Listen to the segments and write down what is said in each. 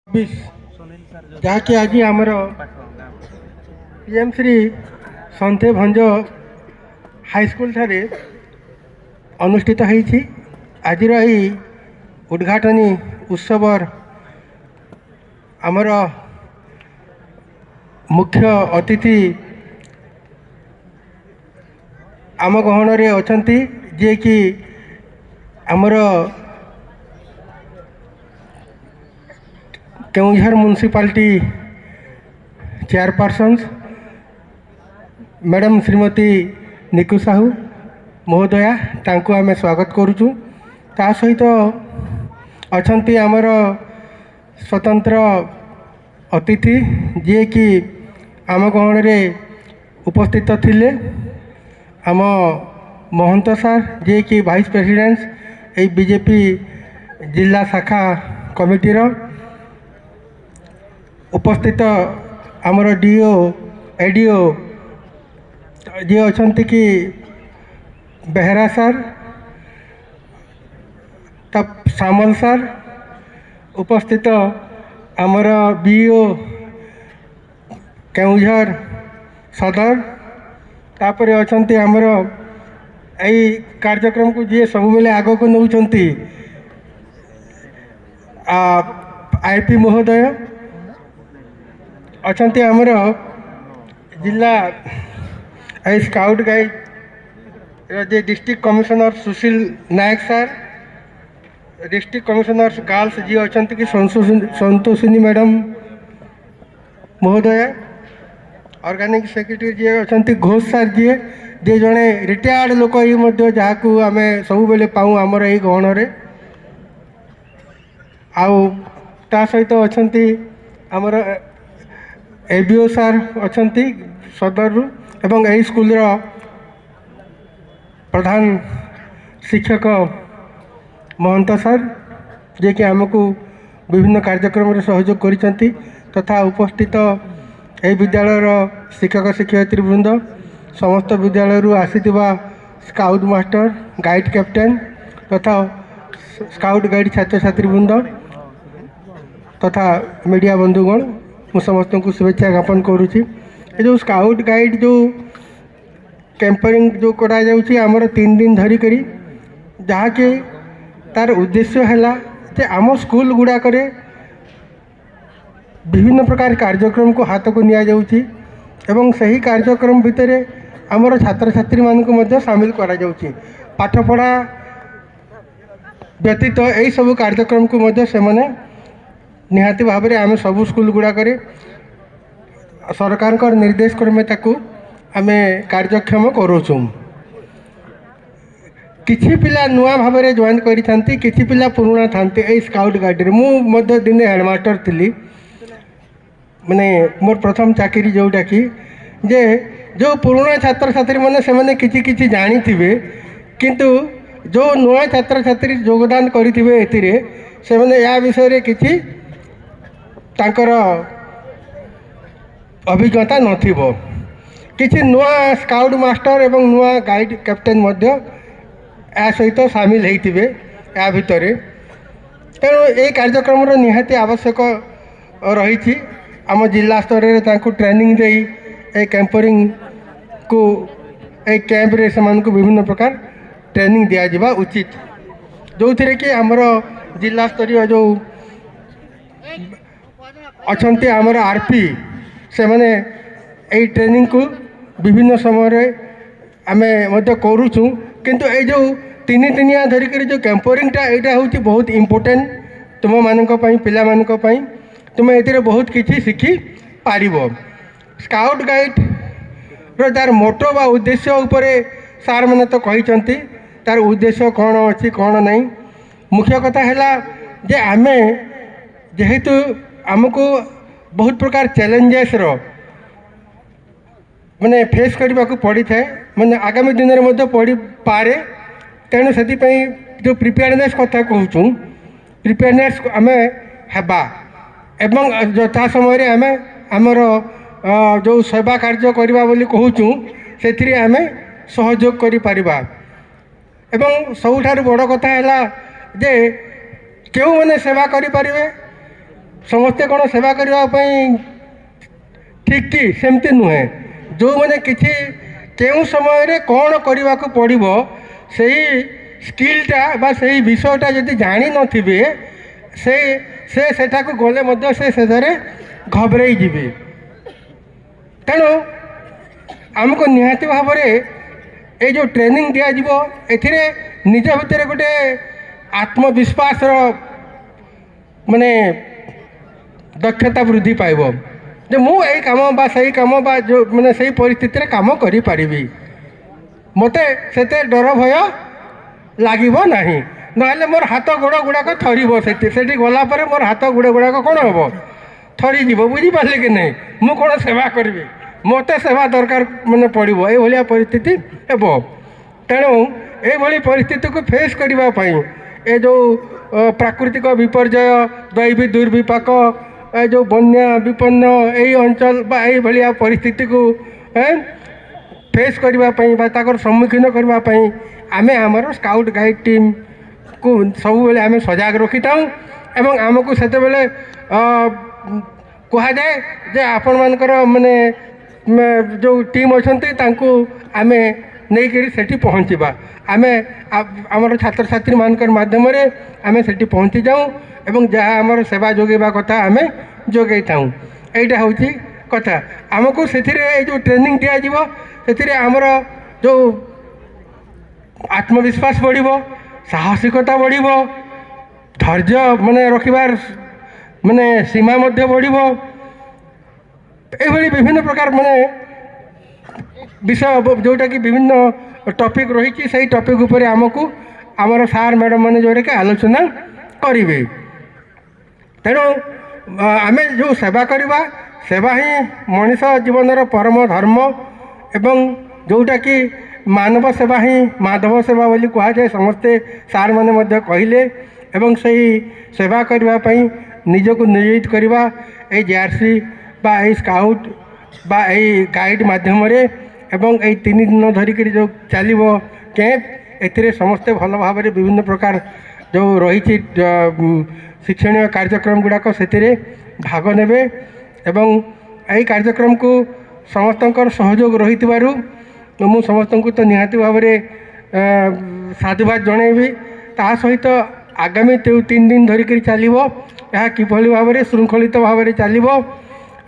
जहाँकि आज आमर पीएम श्री सन्ते भंज हाईस्कल ठारे अनुष्ठित होती आज उद्घाटनी उत्सव आमर मुख्य अतिथि आम गहन अच्छा जे कि आमर Keonjhar municipality chairperson madam Shrimati Niku Sahu महोदया तांको आमे स्वागत करुचु। ता सहित अछंती आमर स्वतंत्र अतिथि जे कि आम गहन रे उपस्थित थिले आम महंत सार जे कि वाइस प्रेसिडेंट ए बीजेपी जिला शाखा कमिटी उपस्थित आमर डीओ एडीओ जे अच्छा कि बेहरा सार तब सामल सार उपस्थित आमर बीओ केउझर सदर तापर अच्छा आमर यही कार्यक्रम को जी सब बेले आग को नौ आईपी महोदय अच्छा आमर जिला स्काउट गाइड जे डिस्ट्रिक्ट कमिशनर सुशील नायक सर डिस्ट्रिक्ट कमिशनर गर्ल्स जी अच्छा कि संतोषिनी मैडम महोदया ऑर्गेनिक सेक्रेटरी जी अच्छा घोष सर जी जे जड़े रिटायर्ड लोक ये जहाँ को आम सब बेले पाऊँ आमर यही गहन आ सहित अच्छा आमर एबीओ सार अच्छा सदर एवं यही स्कूल प्रधान शिक्षक महंत सार जे कि आमको विभिन्न कार्यक्रम रे सहयोग करिसेंती तथा उपस्थित यही विद्यालय शिक्षक शिक्षयित्री वृंद समस्त विद्यालय आसीथिबा स्काउट मास्टर गाइड कैप्टेन तथा स्काउट गाइड छात्र छात्री वृंद तथा मीडिया बंधुगण मु समस्त को शुभेच्छा ज्ञापन करुच्ची। जो स्काउट गाइड जो कैंपेनिंग जो करा जाउची हमर 3 दिन धरी करी जहाँकि तार उद्देश्य है जे आम स्कूल गुड़ा करे विभिन्न प्रकार कार्यक्रम को हाथ को निया जाउची एवं सही कार्यक्रम भितर आमर छात्र छात्री मान को मध्य शामिल करा जाउची पाठ पढ़ा व्यतीत यही सब कार्यक्रम को मध्य से माने निहाती भाव में आम सब स्कूल गुड़ा करे सरकार का निर्देश क्रमे ताकू आम कार्यक्षम करूँ किछि पिला नुआ भाव में जॉइन करी किछि पिला पुराना थांती ए स्काउट गाइड मु दिने हेडमास्टर थी माने मोर प्रथम चाकरी जोटा कि जे जो पुराना छात्र छात्री मैंने से मैंने किछि किछि जानी थिबे किंतु जो नुआ छात्र छात्री योगदान करिथिबे एतिरे से मैंने या विषय रे किछि तांकर अभिज्ञता नथिबो किछि नुआ स्काउट मास्टर एवं नुआ गाइड कैप्टेन मध्य या सहित सामिल होइथिबे या भितरे तेणु ये कार्यक्रम निहाती आवश्यक रही आम जिला स्तर में तांको ट्रेनिंग दे ए कैंपरिंग को ए कैंप रे समान को विभिन्न प्रकार ट्रेनिंग दिया जिबा उचित जो थे कि आमर जिला स्तरीय जो अच्छा आमर आरपी से माने ए ट्रेनिंग को विभिन्न समय आमे मध्य करूचु किंतु ए जो 3 दिनिया धरिक जो कैंपरिंगटा यहाँ हूँ बहुत इम्पोर्टेंट तुम मानक पिला मानक तुम ए बहुत किसी शिखी पार स्काउट गाइड तार मोटो बा उद्देश्य उपरे सार मैंने तो कहते तार उद्देश्य कौन अच्छी कौन नहीं मुख्य कथा है जे आमे जेहेतु आमको बहुत प्रकार चैलेंजेस माने फेस करने को पड़ी थाए माने आगामी दिन में पड़ी पारे तेणु से जो प्रिपेयरनेस कथा कहूँ प्रिपेयरनेस आम हेबा एवं यथा समय आम आमर जो सेवा कार्य करवा बोली कहूँ से आम सहयोग करिपरिबा एवं सबुठारु बड़ कथा है जे क्यों मैंने सेवा करें समस्ते कौन सेवा करने ठीक कि सेमती नुहे जो मैंने किसी केउ समय रे कौन करने को पड़ो से स्किलटा बा से विषयटा जदि जानी नथिबे से सेठा को गले मध्य से घबराई जीवे। तेणु आमको निहाती भाव ये जो ट्रेनिंग दिज्व ए निज भितर गोटे आत्मविश्वास माने दक्षता वृद्धि पाइब जे मु यही काम बा सही काम बा जो मैंने सही परिस्थिति काम करि पारिबी मते सेते डर भय लागिबो नाही नहले मोर हाथ गोड़ गुड़ाक थरिबो सेठी गला परे मोर हाथ गोड़ गुड़ाक कौन हम थरी जीव बुझी पारे कि नहीं मु कौन सेवा करी मते सेवा दरकार मैंने पड़ो ये परिस्थिति हेब। तेणु ये परिस्थिति को फेस करने ये जो प्राकृतिक विपर्यय दैवी दुर्विपाक ए जो बन्या विपन्न यही अंचल यही भाया परिस्थिति को फेस करने सम्मुखीन करने आमे आमर स्काउट गाइड टीम को सब बेले आमे सजाग रखी था एवं आमको से कह जाए जे आपण मानकर माने जो टीम अच्छा आमे नहीं करी सेठी पहुँचवा आमे आमर छात्र छात्री मानकर माध्यम आमे सेठी पहुँची जाऊँ एवं जहाँ आमर सेवा जोगेबा कथा आमे जोगई था यहाँ हूँ कथा आमको से जो ट्रेनिंग दिज्व से आमर जो आत्मविश्वास बढ़ो साहसिकता बढ़ो धैर्य माने रखिबार माने सीमा मध्य बढ़ो ये विभिन्न प्रकार माने विषय जोटा कि विभिन्न टॉपिक रही से टॉपिक उपर आमको आमर सार मैडम मैंने जोटा कि आलोचना करेंगे। तेणु आम जो सेवा करवा सेवा ही मनीष जीवन परम धर्म एवं जोटा कि मानव सेवा ही माधव सेवा बोली कहुए समस्ते सार मैंने कहले एवं सही सेवा करने निजक नियोजित करवा ये जेआरसी बा स्काउट बा गाइड माध्यम एवं ये 3 दिन धरिक जो चलो कैंप ए समस्ते भल भाव विभिन्न प्रकार जो रही शिक्षणीय कार्यक्रम गुड़ाक से भाग ने एवं यही कार्यक्रम को समस्त सहयोग रही मु समस्त को तो निहाती भाव साधुवाद जनइबी ता सहित आगामी 3 दिन धरिक चलो यह किभली भाव श्रृंखलित भाव चलो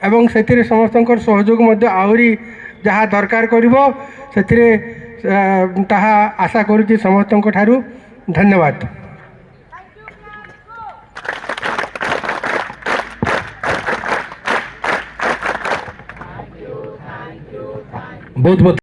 एवं से समस्त सहयोग आहरी जहाँ दरकार करिवो से आशा करुच्ची समस्त ठारू धन्यवाद। बहुत बहुत